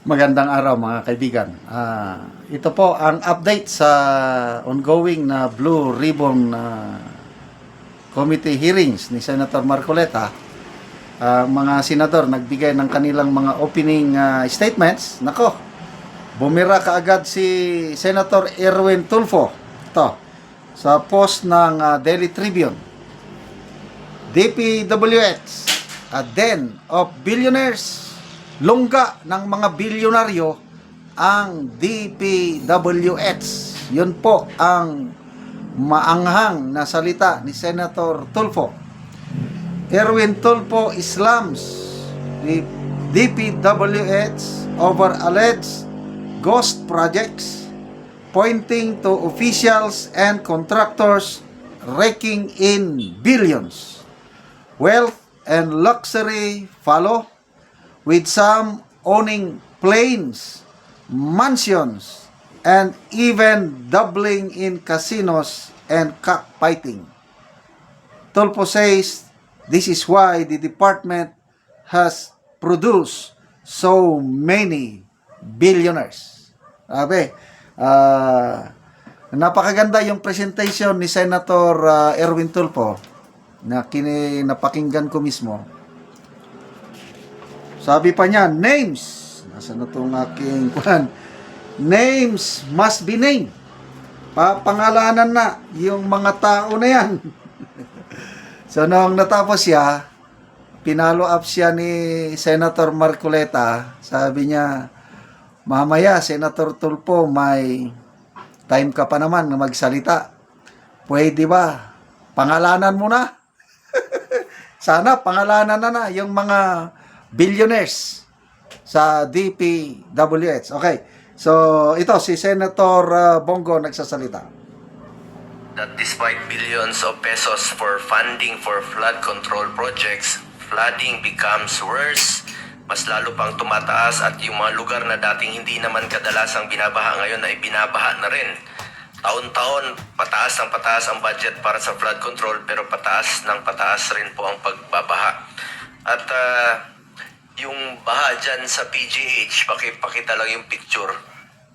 Magandang araw mga kaibigan. Ito po ang update sa ongoing na Blue Ribbon Committee hearings ni Senator Marcoleta. Mga senador nagbigay ng kanilang mga opening statements. Nako, bumira kaagad si Senator Erwin Tulfo ito, sa post ng Daily Tribune. DPWH, a den of billionaires. Lungga ng mga bilyonaryo ang DPWH. Yun po ang maanghang na salita ni Senator Tulfo. Erwin Tulfo slams the DPWH over alleged ghost projects, pointing to officials and contractors raking in billions. Wealth and luxury follow, with some owning planes, mansions, and even doubling in casinos and cockfighting. Tulfo says this is why the department has produced so many billionaires. Sabi, napakaganda yung presentation ni Senator Erwin Tulfo na napakinggan ko mismo. Sabi pa niya, names. Nasa na itong aking names must be named. Papangalanan na yung mga tao na yan. So, nung natapos siya, pinalo up siya ni Senator Marcoleta. Sabi niya, mamaya, Senator Tulfo, may time ka pa naman na magsalita. Pwede ba? Pangalanan mo na. Sana pangalanan na yung mga billionaires sa DPWH. Okay. So, ito si Senator Bongo nagsasalita. That despite billions of pesos for funding for flood control projects, flooding becomes worse. Mas lalo pang tumataas at yung mga lugar na dating hindi naman kadalasang binabaha ngayon ay binabaha na rin. Taon-taon, pataas ng pataas ang budget para sa flood control pero pataas ng pataas rin po ang pagbabaha. At yung baha dyan sa PGH, pakita lang yung picture,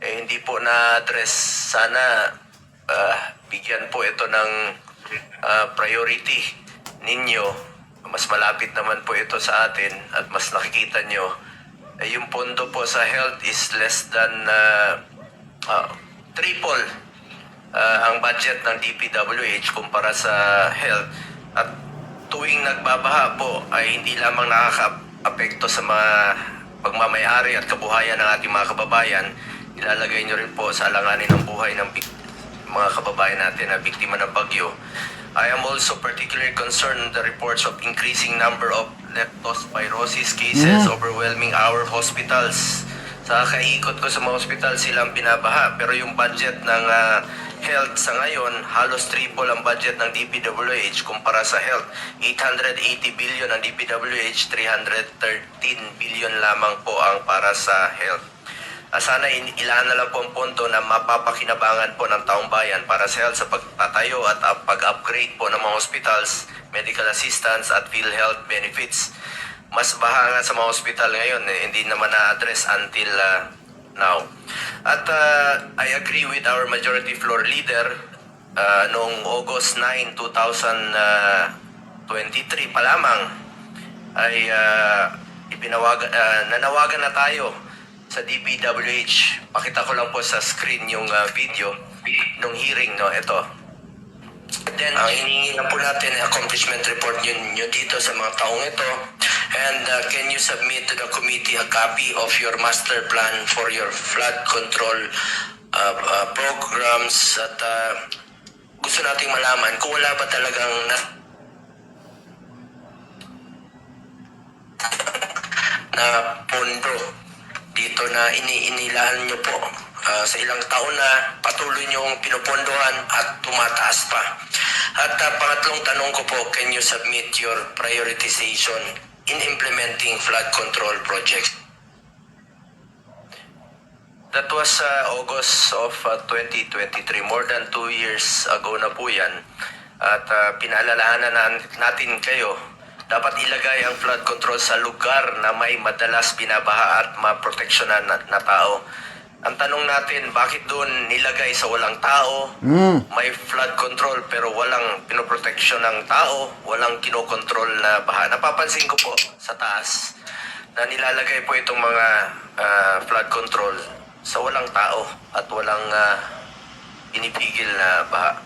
hindi po na-address. Sana bigyan po ito ng priority ninyo. Mas malapit naman po ito sa atin at mas nakikita nyo. Yung pondo po sa health is less than triple ang budget ng DPWH kumpara sa health. At tuwing nagbabaha po ay hindi lamang nakaka-apekto sa mga pagmamayari at kabuhayan ng ating mga kababayan, ilalagay nyo rin po sa alanganin ng buhay ng mga kababayan natin na biktima ng bagyo. I am also particularly concerned with the reports of increasing number of leptospirosis cases overwhelming our hospitals. Sa kaikot ko sa mga hospital, silang binabaha. Pero yung budget ng health sa ngayon, halos triple ang budget ng DPWH kumpara sa health. 880 billion ang DPWH, 313 billion lamang po ang para sa health. Sana ilaan na lang po ang pondo na mapapakinabangan po ng taong bayan para sa health sa pagtatayo at pag-upgrade po ng mga hospitals, medical assistance at PhilHealth benefits. Mas baha nga sa mga hospital ngayon, hindi naman na-address until now. At I agree with our majority floor leader noong August 9, 2023 pa lamang ay nanawagan na tayo sa DPWH. Pakita ko lang po sa screen yung video nung hearing, no? Ito. Then, ang hinihingi lang po natin ay accomplishment report nyo dito sa mga taong ito. And can you submit to the committee a copy of your master plan for your flood control programs? At gusto nating malaman kung wala ba talagang na pondo dito na inilahan nyo po sa ilang taon na patuloy nyong pinupondohan at tumataas pa. At pangatlong tanong ko po, can you submit your prioritization in implementing flood control projects? That was August of 2023, more than 2 years ago na po yan. At pinaalalahanan natin kayo Dapat ilagay ang flood control sa lugar na may madalas binabaha at maproteksyonan na tao. Ang tanong natin, bakit doon nilagay sa walang tao, may flood control pero walang pinoproteksyon ng tao, walang kinokontrol na baha. Napapansin ko po sa taas na nilalagay po itong mga flood control sa walang tao at walang pinipigil na baha.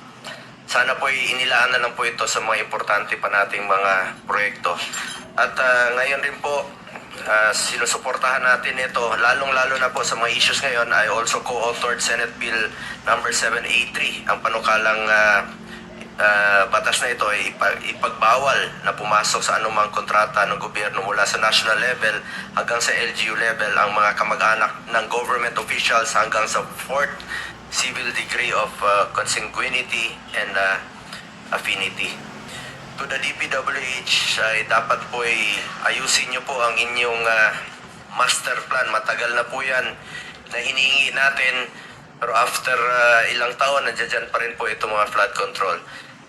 Sana po inilaan na lang po ito sa mga importante pa nating mga proyekto. At ngayon rin po, sinusuportahan natin ito, lalong-lalo na po sa mga issues ngayon. I also co-authored Senate Bill number 783. Ang panukalang batas na ito ay ipagbawal na pumasok sa anumang kontrata ng gobyerno mula sa national level hanggang sa LGU level ang mga kamag-anak ng government officials hanggang sa 4th civil degree of consanguinity and affinity. To the DPWH ay dapat po ay ayusin niyo po ang inyong master plan. Matagal na po yan na hinihingi natin, pero after ilang taon nandiyan pa rin po itong mga flood control.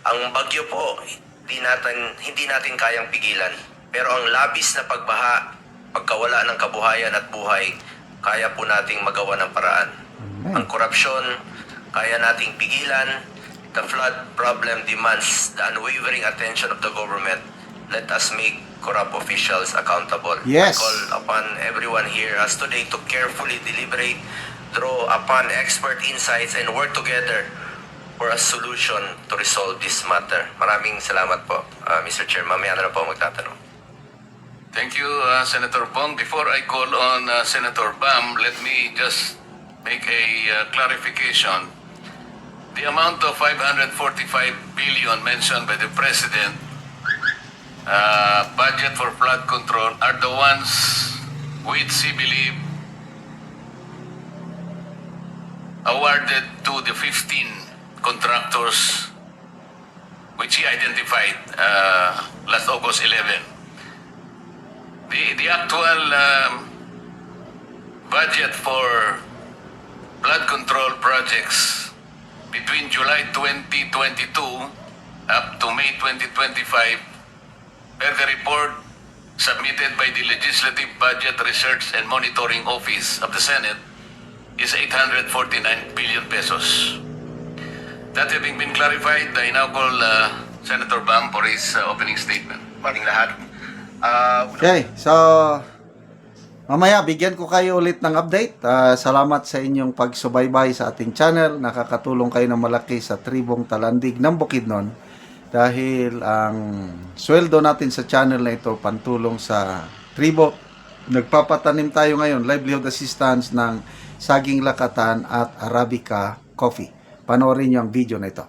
Ang bagyo po hindi natin kayang pigilan, pero ang labis na pagbaha, pagkawala ng kabuhayan at buhay, kaya po nating magawa ng paraan. Ang korupsyon, kaya nating pigilan. The flood problem demands the unwavering attention of the government. Let us make corrupt officials accountable. Yes. I call upon everyone here as today to carefully deliberate, draw upon expert insights, and work together for a solution to resolve this matter. Maraming salamat po, Mr. Chair. Mamaya na po magtatanong. Thank you, Senator Bong. Before I call on Senator Bam, let me just make a clarification. The amount of 545 billion mentioned by the President, budget for flood control, are the ones which he believe awarded to the 15 contractors which he identified last August 11. The actual budget for flood control projects between July 2022 up to May 2025, per the report submitted by the Legislative Budget Research and Monitoring Office of the Senate, is 849 billion pesos. That having been clarified, I now call Senator Bam for his opening statement. Maraming lahat. Okay, so mamaya bigyan ko kayo ulit ng update. Salamat sa inyong pagsubaybay sa ating channel. Nakakatulong kayo ng malaki sa tribong Talandig ng Bukidnon dahil ang sweldo natin sa channel na ito pantulong sa tribo. Nagpapatanim tayo ngayon, livelihood assistance ng saging lakatan at Arabica coffee. Panoorin niyo ang video na ito.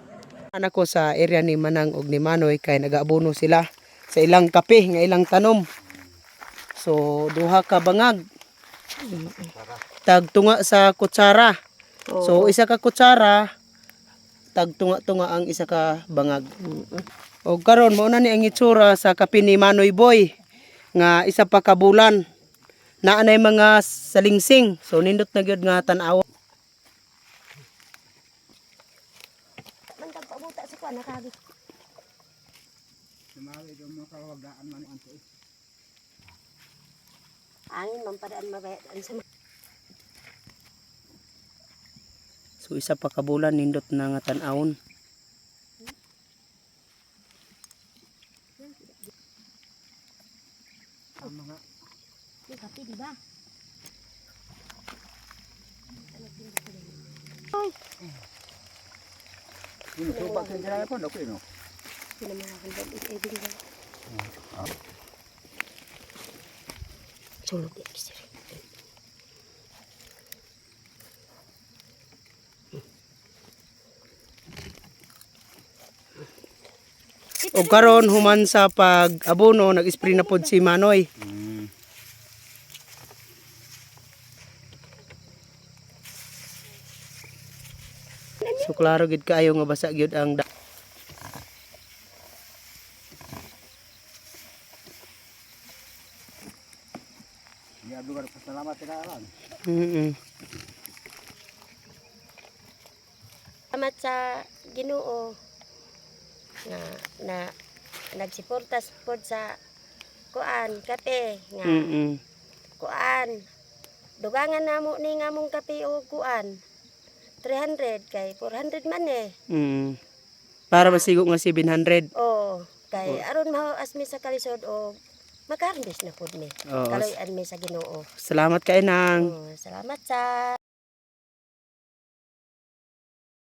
Anak ko sa area ni Manang ug ni Manoy kay nag-aabono sila sa ilang kape nga ilang tanom. So duha ka bangag. Tagtunga sa kutsara. So isa ka kutsara tagtunga-tunga ang isa ka bangag. O karon mao na ni ang itsura sa kape ni Manoy Boy nga isa pa ka bulan. Naa nay mga salingsing. So nindot na gyud nga tan-aw. Angin mampadaan mabayaan sa So isa pa ka bulan nindot na nga tan-awon. kape, di ba? Sulog di sir. O karon human sa pag-abono nag-spray na pod si Manoy. So klaro gid kaayo nga basa gyud ang Salamat sa Ginoo na nagsuporta pod sa kuan kape nga Mm. kuan. Dugangan namo ni ngamong kape o kuan. 300 kay 400 man eh. Mm. Para masigo nga 700. Oh, kay aron mahuas mi sa kalisod o makarambis na pud mi. Oo. Kaloy-an mi sa Ginoo. Salamat kay nang. Oh, salamat sa